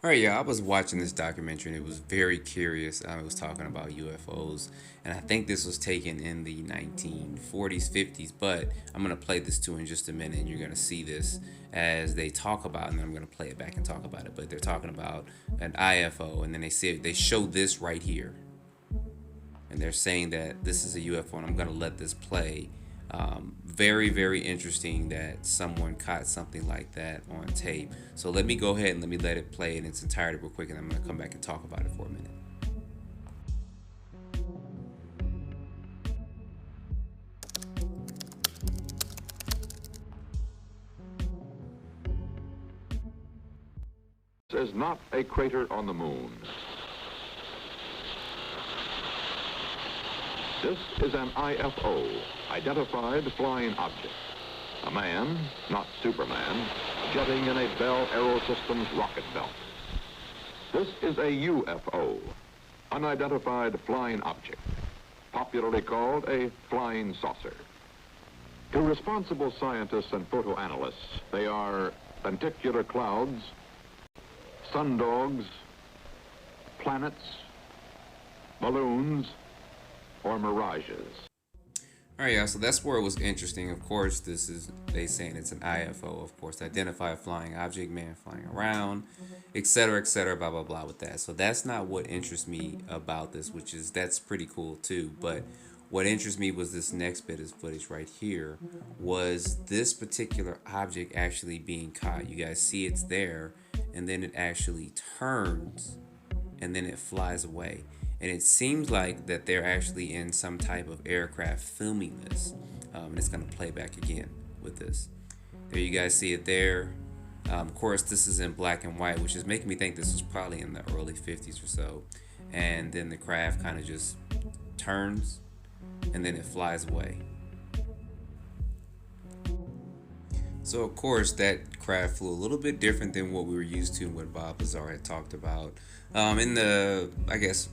Alright, yeah, I was watching this documentary and it was very curious. It was talking about UFOs, and I think this was taken in the 1940s, 50s. But I'm gonna play this too in just a minute, and you're gonna see this as they talk about, and then I'm gonna play it back and talk about it. But they're talking about an IFO, and then they show this right here, and they're saying that this is a UFO, and I'm gonna let this play. Very, very interesting that someone caught something like that on tape. So let me go ahead and let it play in its entirety real quick, and I'm going to come back and talk about it for a minute. This is not a crater on the moon. This is an IFO, Identified Flying Object. A man, not Superman, jetting in a Bell Aerosystems rocket belt. This is a UFO, Unidentified Flying Object, popularly called a flying saucer. To responsible scientists and photoanalysts, they are lenticular clouds, sundogs, planets, balloons, or mirages. All right, y'all, so that's where it was interesting. Of course, they saying it's an IFO, of course, identified flying object, man flying around, etc., blah, blah, blah with that. So that's not what interests me about this, that's pretty cool too. But what interests me was this next bit of footage right here, was this particular object actually being caught. You guys see it's there, and then it actually turns, and then it flies away. And it seems like that they're actually in some type of aircraft filming this. And it's going to play back again with this. There you guys see it there. Of course, this is in black and white, which is making me think this was probably in the early 50s or so. And then the craft kind of just turns, and then it flies away. So of course that craft flew a little bit different than what we were used to and what Bob Lazar had talked about in the, I guess,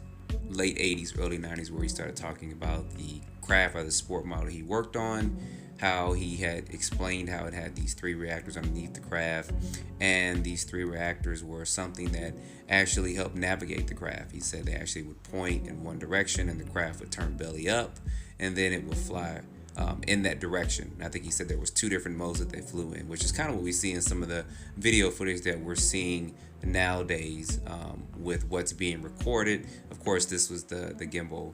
late 80s, early 90s, where he started talking about the craft or the sport model he worked on, how he had explained how it had these 3 reactors underneath the craft, and these 3 reactors were something that actually helped navigate the craft. He said they actually would point in one direction and the craft would turn belly up, and then it would fly in that direction. I think he said there was 2 different modes that they flew in, which is kind of what we see in some of the video footage that we're seeing nowadays with what's being recorded. Of course, this was the gimbal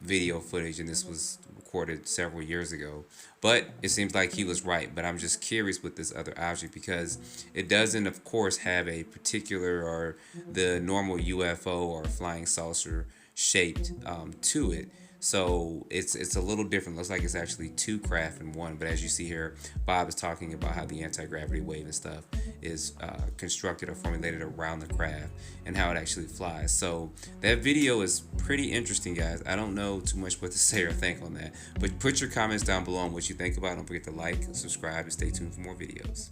video footage, and this was recorded several years ago. But it seems like he was right. But I'm just curious with this other object, because it doesn't, of course, have a particular or the normal UFO or flying saucer shaped to it. So it's a little different. Looks like it's actually 2 craft in one. But as you see here, Bob is talking about how the anti-gravity wave and stuff is constructed or formulated around the craft and how it actually flies. So that video is pretty interesting, guys. I don't know too much what to say or think on that. But put your comments down below on what you think about it. Don't forget to like, subscribe, and stay tuned for more videos.